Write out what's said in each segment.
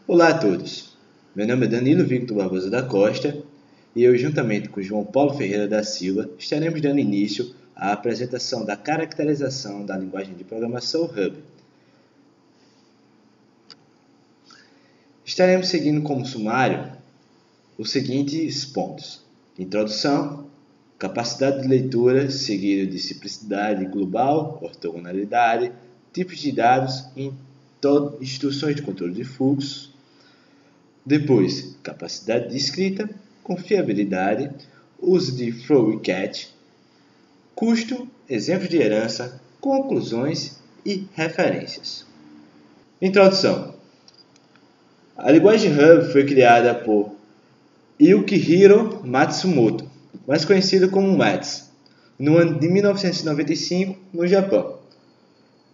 Olá a todos, meu nome é Danilo Victor Barbosa da Costa e eu, juntamente com João Paulo Ferreira da Silva, estaremos dando início à apresentação da caracterização da linguagem de programação Ruby. Estaremos seguindo como sumário os seguintes pontos: introdução, capacidade de leitura, seguido de simplicidade global, ortogonalidade, tipos de dados e instruções de controle de fluxos. Depois, capacidade de escrita, confiabilidade, uso de throw e catch, custo, exemplos de herança, conclusões e referências. Introdução. A linguagem Ruby foi criada por Yukihiro Matsumoto, mais conhecido como Mats, no ano de 1995, no Japão.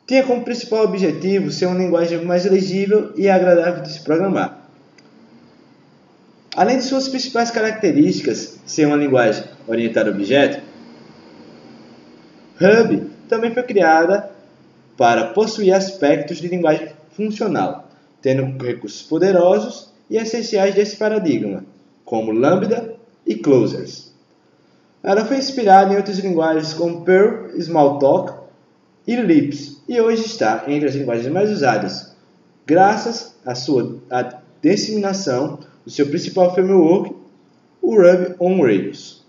Tinha como principal objetivo ser uma linguagem mais legível e agradável de se programar. Além de suas principais características ser uma linguagem orientada a objeto, Ruby também foi criada para possuir aspectos de linguagem funcional, tendo recursos poderosos e essenciais desse paradigma, como Lambda e Closures. Ela foi inspirada em outras linguagens como Perl, Smalltalk e Lisp, e hoje está entre as linguagens mais usadas, graças à sua disseminação do seu principal framework, o Ruby on Rails.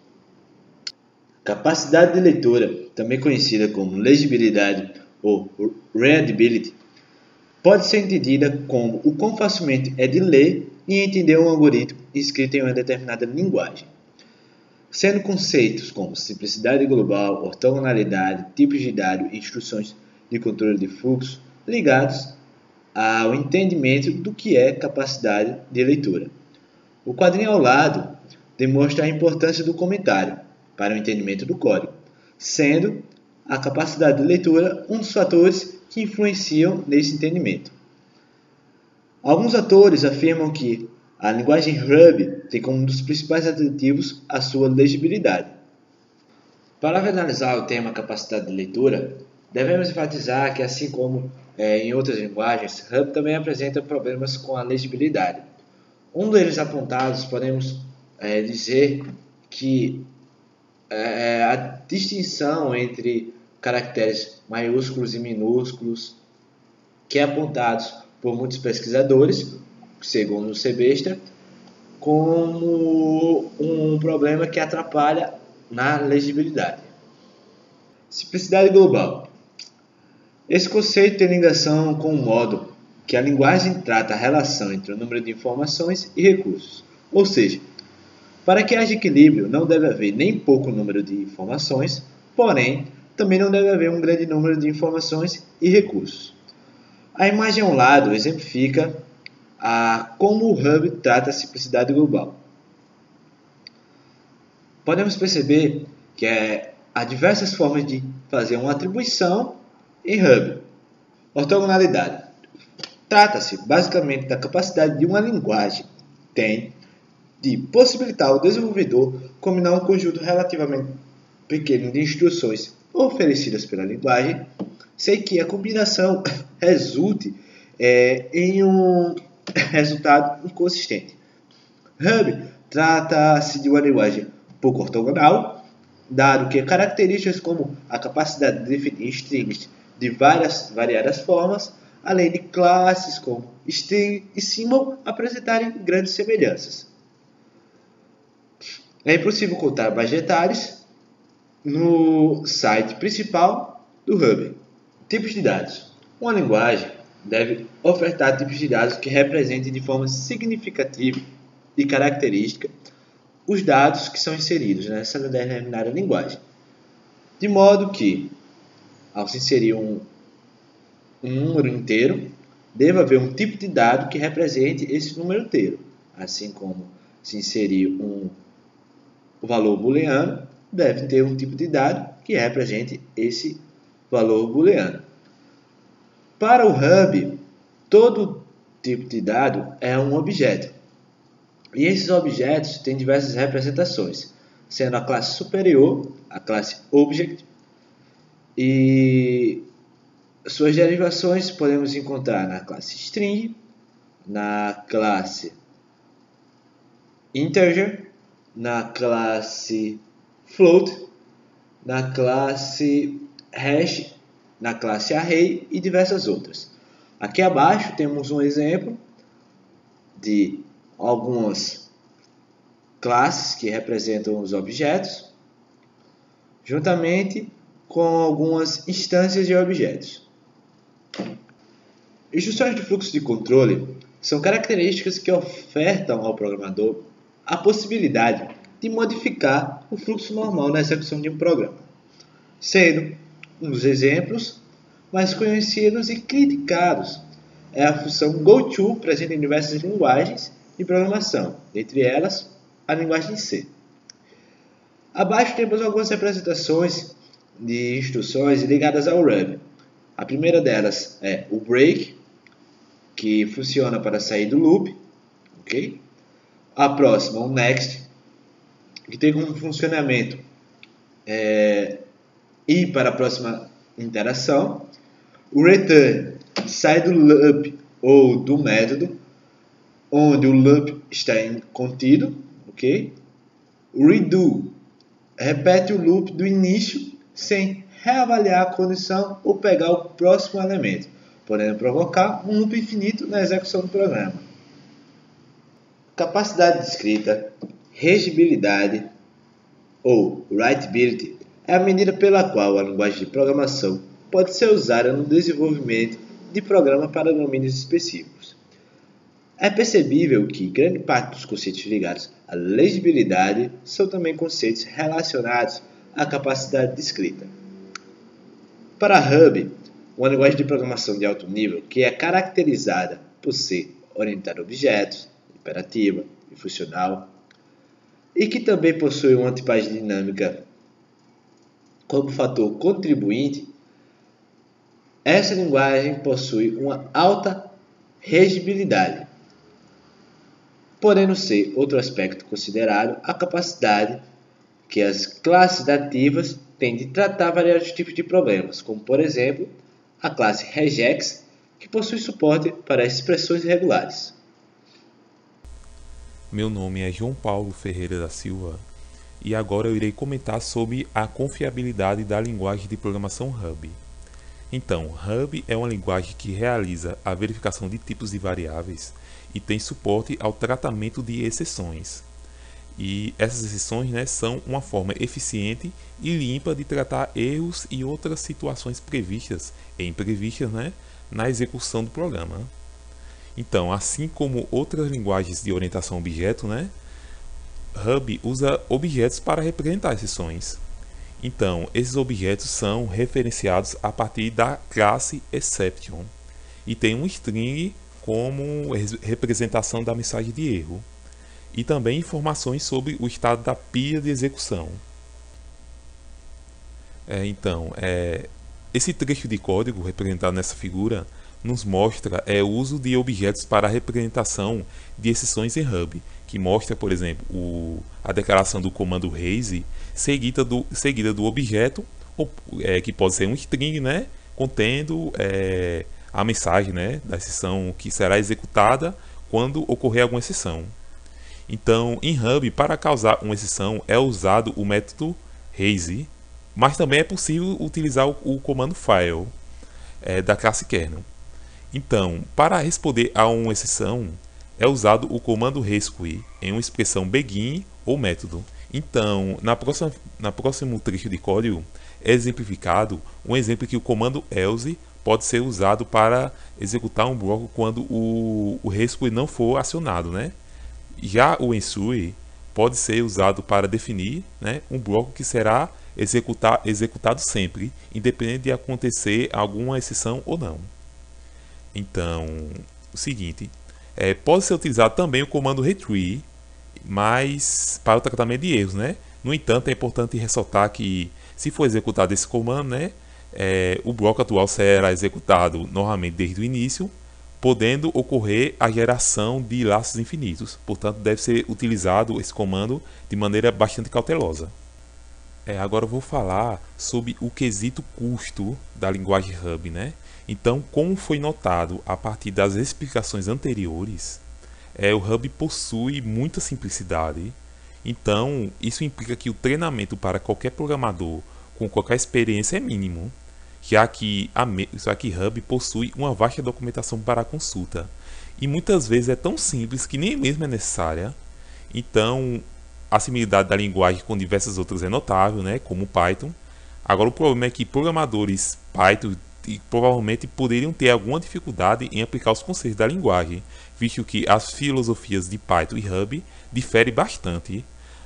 Capacidade de leitura, também conhecida como legibilidade ou readability, pode ser entendida como o quão facilmente é de ler e entender um algoritmo escrito em uma determinada linguagem, sendo conceitos como simplicidade global, ortogonalidade, tipos de dado e instruções de controle de fluxo ligados ao entendimento do que é capacidade de leitura. O quadrinho ao lado demonstra a importância do comentário para o entendimento do código, sendo a capacidade de leitura um dos fatores que influenciam nesse entendimento. Alguns autores afirmam que a linguagem Ruby tem como um dos principais atributos a sua legibilidade. Para analisar o tema capacidade de leitura, devemos enfatizar que, assim como em outras linguagens, Ruby também apresenta problemas com a legibilidade. Um deles apontados, podemos dizer que a distinção entre caracteres maiúsculos e minúsculos, que é apontados por muitos pesquisadores, segundo o Sebesta, como um problema que atrapalha na legibilidade. Simplicidade global. Esse conceito tem ligação com o modo que a linguagem trata a relação entre o número de informações e recursos. Ou seja, para que haja equilíbrio, não deve haver nem pouco número de informações, porém, também não deve haver um grande número de informações e recursos. A imagem ao lado exemplifica como o Ruby trata a simplicidade global. Podemos perceber que há diversas formas de fazer uma atribuição em Ruby. Ortogonalidade. Trata-se basicamente da capacidade de uma linguagem tem de possibilitar ao desenvolvedor combinar um conjunto relativamente pequeno de instruções oferecidas pela linguagem, sem que a combinação resulte em um resultado inconsistente. Ruby trata-se de uma linguagem pouco ortogonal, dado que características como a capacidade de definir strings de variadas formas, além de classes como string e symbol apresentarem grandes semelhanças. É impossível contar mais detalhes no site principal do Ruby. Tipos de dados. Uma linguagem deve ofertar tipos de dados que representem de forma significativa e característica os dados que são inseridos nessa determinada linguagem. De modo que, ao se inserir um número inteiro, deve haver um tipo de dado que represente esse número inteiro. Assim como se inserir um valor booleano, deve ter um tipo de dado que represente esse valor booleano. Para o Ruby, todo tipo de dado é um objeto. E esses objetos têm diversas representações, sendo a classe superior, a classe Object, e suas derivações podemos encontrar na classe String, na classe integer, na classe float, na classe hash, na classe array e diversas outras. Aqui abaixo temos um exemplo de algumas classes que representam os objetos, juntamente com algumas instâncias de objetos. Instruções de fluxo de controle são características que ofertam ao programador a possibilidade de modificar o fluxo normal na execução de um programa, sendo um dos exemplos mais conhecidos e criticados é a função goTo, presente em diversas linguagens de programação, dentre elas a linguagem C. Abaixo temos algumas representações de instruções ligadas ao Ruby. A primeira delas é o break, que funciona para sair do loop, ok? A próxima, o next, que tem como funcionamento ir para a próxima interação. O return sai do loop ou do método onde o loop está contido, ok? O redo repete o loop do início sem reavaliar a condição ou pegar o próximo elemento, podendo provocar um loop infinito na execução do programa. Capacidade de escrita, regibilidade ou writability é a medida pela qual a linguagem de programação pode ser usada no desenvolvimento de programa para domínios específicos. É percebível que grande parte dos conceitos ligados à legibilidade são também conceitos relacionados à capacidade de escrita. Para Ruby, uma linguagem de programação de alto nível que é caracterizada por ser orientada a objetos, imperativa e funcional, e que também possui uma tipagem dinâmica como fator contribuinte, essa linguagem possui uma alta regibilidade, podendo ser outro aspecto considerado a capacidade que as classes nativas têm de tratar variados tipos de problemas, como por exemplo a classe regex, que possui suporte para expressões regulares. Meu nome é João Paulo Ferreira da Silva e agora eu irei comentar sobre a confiabilidade da linguagem de programação Ruby. Então, Ruby é uma linguagem que realiza a verificação de tipos de variáveis e tem suporte ao tratamento de exceções. E essas exceções, são uma forma eficiente e limpa de tratar erros e outras situações previstas e imprevistas, na execução do programa. Então, assim como outras linguagens de orientação a objeto, Ruby usa objetos para representar exceções. Então, esses objetos são referenciados a partir da classe exception e tem um string como representação da mensagem de erro e também informações sobre o estado da pilha de execução. Esse trecho de código representado nessa figura nos mostra o uso de objetos para a representação de exceções em Ruby, que mostra, por exemplo, a declaração do comando raise seguida do objeto, que pode ser um string, contendo a mensagem da exceção que será executada quando ocorrer alguma exceção. Então, em Ruby, para causar uma exceção é usado o método raise, mas também é possível utilizar o comando file da classe kernel. Então, para responder a uma exceção, é usado o comando rescue em uma expressão begin ou método. Então, na próximo trecho de código, é exemplificado um exemplo que o comando else pode ser usado para executar um bloco quando o rescue não for acionado, Já o ensure pode ser usado para definir um bloco que será executado sempre, independente de acontecer alguma exceção ou não. Então, o seguinte, pode ser utilizado também o comando retrieve, mas para o tratamento de erros, No entanto, é importante ressaltar que, se for executado esse comando, o bloco atual será executado normalmente desde o início, podendo ocorrer a geração de laços infinitos. Portanto, deve ser utilizado esse comando de maneira bastante cautelosa. Agora eu vou falar sobre o quesito custo da linguagem Ruby, Então, como foi notado a partir das explicações anteriores, o Hub possui muita simplicidade. Então, isso implica que o treinamento para qualquer programador com qualquer experiência é mínimo, já que Hub possui uma vasta documentação para consulta. E muitas vezes é tão simples que nem mesmo é necessária. Então, a similaridade da linguagem com diversas outras é notável, né, como o Python. Agora, o problema é que programadores Python provavelmente poderiam ter alguma dificuldade em aplicar os conceitos da linguagem, visto que as filosofias de Python e Hub diferem bastante.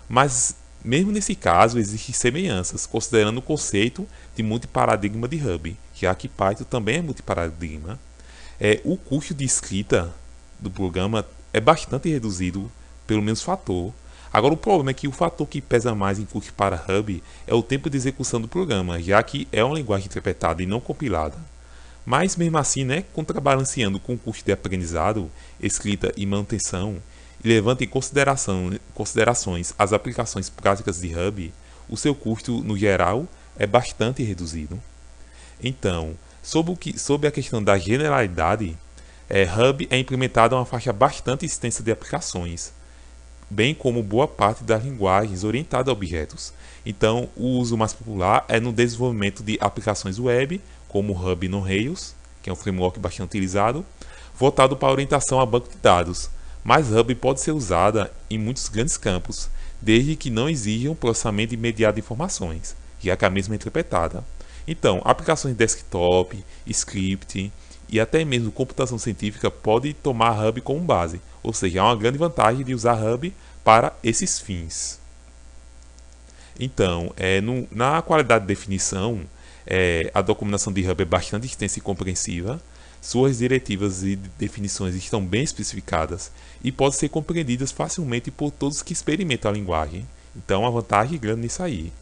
Mas, mesmo nesse caso, existem semelhanças, considerando o conceito de multiparadigma de Hub, já que Python também é multiparadigma. O custo de escrita do programa é bastante reduzido pelo mesmo fator. Agora, o problema é que o fator que pesa mais em custo para Hub é o tempo de execução do programa, já que é uma linguagem interpretada e não compilada. Mas, mesmo assim, né, contrabalanceando com o custo de aprendizado, escrita e manutenção, e levando em considerações as aplicações práticas de Hub, o seu custo, no geral, é bastante reduzido. Então, sobre a questão da generalidade, Hub é implementado em uma faixa bastante extensa de aplicações, bem como boa parte das linguagens orientadas a objetos. Então, o uso mais popular é no desenvolvimento de aplicações web, como o Hub no Rails, que é um framework bastante utilizado, voltado para a orientação a banco de dados. Mas Hub pode ser usada em muitos grandes campos, desde que não exija um processamento imediato de informações, já que a mesma é interpretada. Então, aplicações de desktop, script e até mesmo computação científica podem tomar Hub como base, ou seja, há uma grande vantagem de usar Hub para esses fins. Então, na qualidade de definição, a documentação de Hub é bastante extensa e compreensiva, suas diretivas e definições estão bem especificadas e podem ser compreendidas facilmente por todos que experimentam a linguagem. Então, uma vantagem grande nisso aí.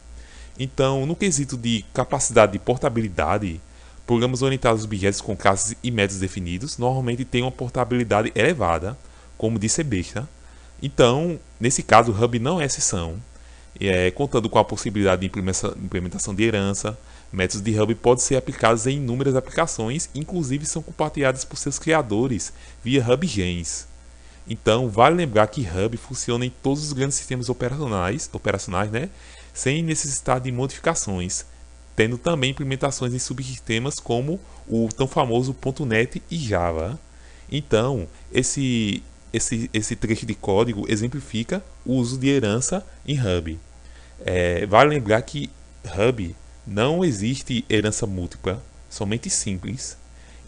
Então, no quesito de capacidade de portabilidade, programas orientados a objetos com classes e métodos definidos normalmente têm uma portabilidade elevada, como disse besta. Então, nesse caso, o Hub não é exceção. Contando com a possibilidade de implementação de herança, métodos de Hub podem ser aplicados em inúmeras aplicações, inclusive são compartilhados por seus criadores via HubGens. Então, vale lembrar que Hub funciona em todos os grandes sistemas operacionais, né, sem necessidade de modificações, tendo também implementações em subsistemas como o tão famoso .NET e Java. Então, esse trecho de código exemplifica o uso de herança em Hub. Vale lembrar que Hub não existe herança múltipla, somente simples.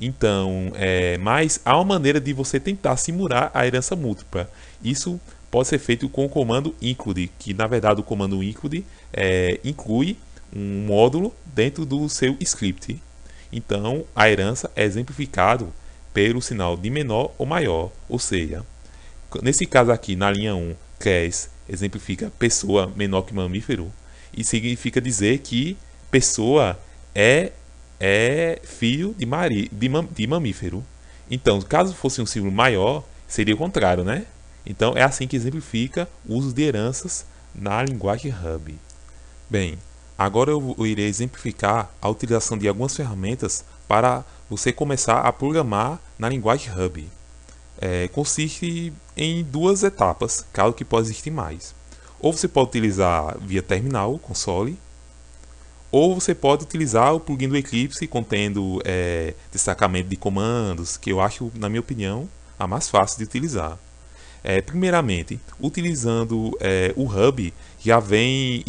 Então, mas há uma maneira de você tentar simular a herança múltipla. Isso pode ser feito com o comando include, que na verdade o comando include inclui um módulo dentro do seu script. Então, a herança é exemplificado pelo sinal de menor ou maior, ou seja, nesse caso aqui, na linha 1, CRES exemplifica pessoa menor que mamífero, e significa dizer que pessoa é filho de mamífero. Então, caso fosse um símbolo maior, seria o contrário, né? Então, é assim que exemplifica o uso de heranças na linguagem Hub. Bem, agora eu irei exemplificar a utilização de algumas ferramentas para você começar a programar na linguagem Hub. Consiste em duas etapas, caso que possa existir mais. Ou você pode utilizar via terminal, console, ou você pode utilizar o plugin do Eclipse contendo destacamento de comandos, que eu acho, na minha opinião, a mais fácil de utilizar. Primeiramente, utilizando o Hub, já vem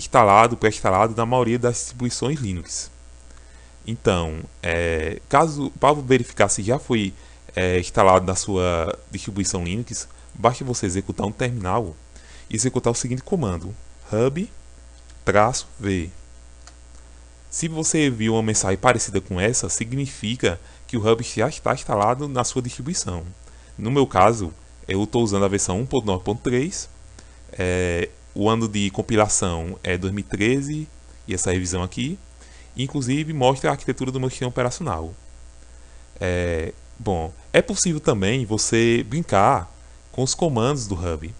pré-instalado na maioria das distribuições Linux. Então, para verificar se já foi instalado na sua distribuição Linux, basta você executar um terminal e executar o seguinte comando: hub-v. Se você viu uma mensagem parecida com essa, significa que o Hub já está instalado na sua distribuição. No meu caso, eu estou usando a versão 1.9.3, o ano de compilação é 2013, e essa revisão aqui, inclusive mostra a arquitetura do meu sistema operacional. Bom, é possível também você brincar com os comandos do Hub.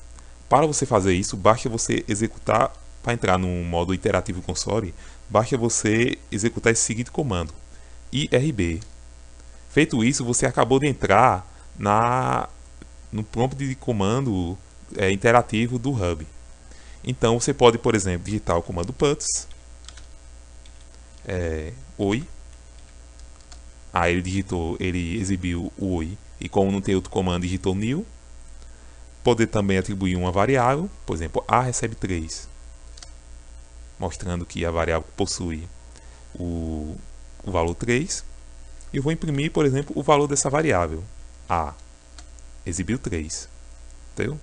Para você fazer isso, basta você executar, para entrar no modo iterativo console, basta você executar esse seguinte comando: irb. Feito isso, você acabou de entrar no prompt de comando interativo do Hub. Então você pode, por exemplo, digitar o comando puts, oi. Aí ele exibiu o oi, e como não tem outro comando, digitou new. Poder também atribuir uma variável, por exemplo, A recebe 3, mostrando que a variável possui o valor 3. E eu vou imprimir, por exemplo, o valor dessa variável, A, exibiu 3. Entendeu?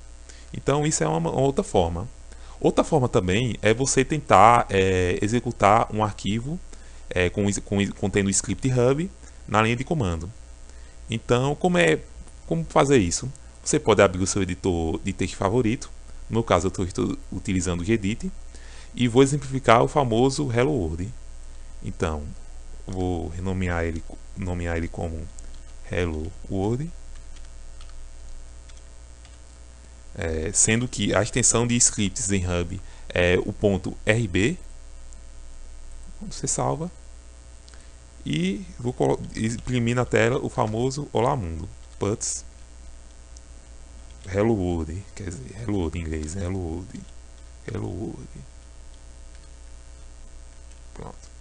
Então isso é uma outra forma. Outra forma também é você tentar executar um arquivo contendo o script hub na linha de comando. Então, como fazer isso? Você pode abrir o seu editor de texto favorito. No caso, eu estou utilizando o Gedit e vou exemplificar o famoso Hello World. Então, vou nomear ele como Hello World, sendo que a extensão de scripts em Hub é o ponto .rb. Você salva e vou imprimir na tela o famoso Olá Mundo, puts Hello World, quer dizer, Hello World em inglês, Hello World, Hello World. Pronto.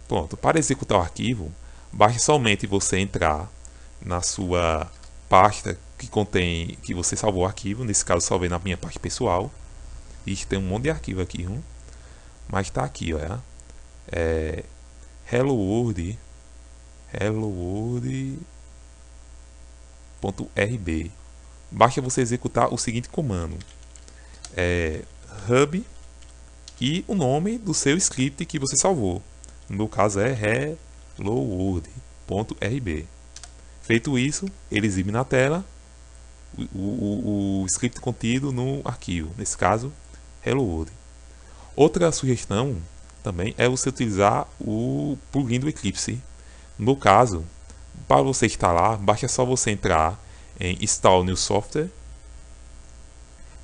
Pronto. Para executar o arquivo, basta somente você entrar na sua pasta que você salvou o arquivo. Nesse caso, salvei na minha pasta pessoal. Ixi, tem um monte de arquivo aqui, mas está aqui, olha. Hello World, .rb. Basta você executar o seguinte comando: hub e o nome do seu script que você salvou. No meu caso é hello world.rb. Feito isso, ele exibe na tela o script contido no arquivo, nesse caso hello world. Outra sugestão também é você utilizar o plugin do Eclipse. No meu caso, para você instalar, basta só você entrar em Install New Software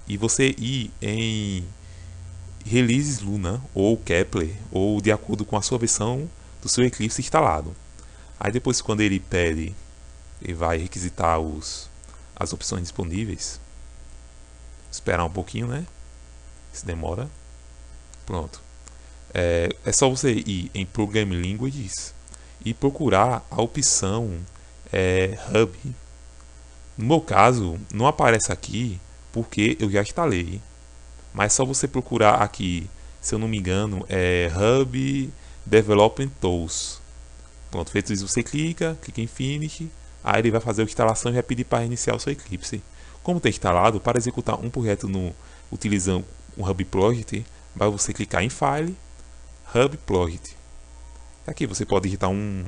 e você ir em Releases Luna ou Kepler, ou de acordo com a sua versão do seu Eclipse instalado. Aí depois, quando ele pede, ele vai requisitar as opções disponíveis. Esperar um pouquinho, né? Se demora. Pronto. É só você ir em Programming Languages e procurar a opção Hub. No meu caso, não aparece aqui porque eu já instalei. Mas é só você procurar aqui, se eu não me engano, Hub Development Tools. Pronto, feito isso, você clica em Finish. Aí ele vai fazer a instalação e vai pedir para iniciar o seu Eclipse. Como está instalado, para executar um projeto utilizando um Hub Project, vai você clicar em File, Hub Project. Aqui você pode digitar um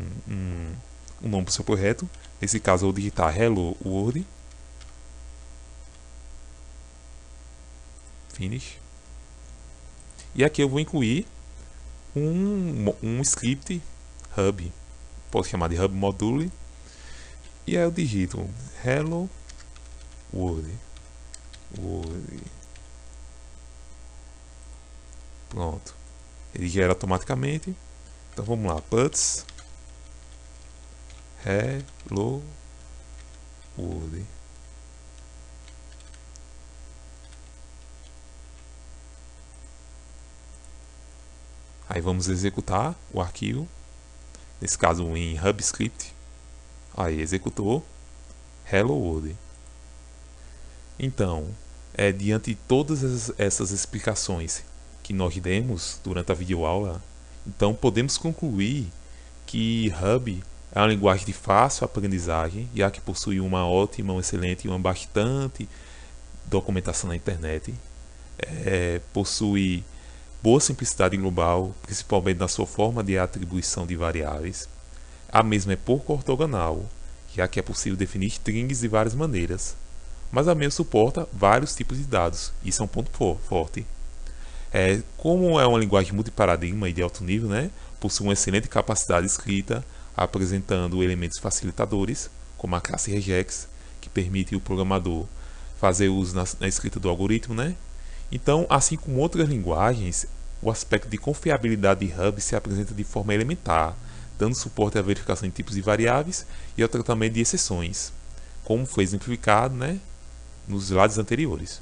nome para o seu projeto. Nesse caso eu vou digitar Hello World. Finish. E aqui eu vou incluir um script Hub. Posso chamar de Hub Module. E aí eu digito Hello World. Pronto. Ele gera automaticamente. Então vamos lá. Puts Hello World. Aí vamos executar o arquivo. Nesse caso em HubScript. Aí executou Hello World. Então, diante de todas essas explicações que nós demos durante a videoaula, então podemos concluir que Hub é uma linguagem de fácil aprendizagem, já que possui uma ótima, uma excelente e uma bastante documentação na internet. Possui boa simplicidade global, principalmente na sua forma de atribuição de variáveis. A mesma é pouco ortogonal, já que é possível definir strings de várias maneiras, mas a mesma suporta vários tipos de dados. Isso é um ponto forte. Como é uma linguagem multiparadigma e de alto nível, né, possui uma excelente capacidade de escrita, apresentando elementos facilitadores, como a classe regex, que permite o programador fazer uso na escrita do algoritmo, né? Então, assim como outras linguagens, o aspecto de confiabilidade de Hub se apresenta de forma elementar, dando suporte à verificação de tipos e variáveis e ao tratamento de exceções, como foi exemplificado, né, nos slides anteriores.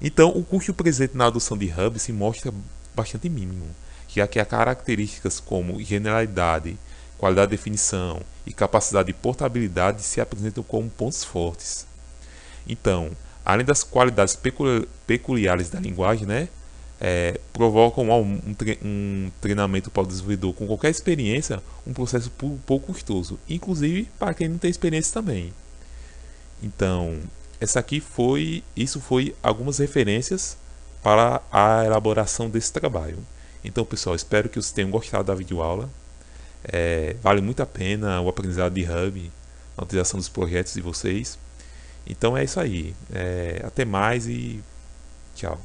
Então, o custo presente na adoção de Hub se mostra bastante mínimo, já que há características como generalidade, qualidade de definição e capacidade de portabilidade se apresentam como pontos fortes. Então, além das qualidades peculiares da linguagem, né, provocam um treinamento para o desenvolvedor com qualquer experiência um processo pouco custoso, inclusive para quem não tem experiência também. Então, isso foi algumas referências para a elaboração desse trabalho. Então, pessoal, espero que vocês tenham gostado da videoaula. Vale muito a pena o aprendizado de Hub na utilização dos projetos de vocês. Então é isso aí. Até mais e tchau.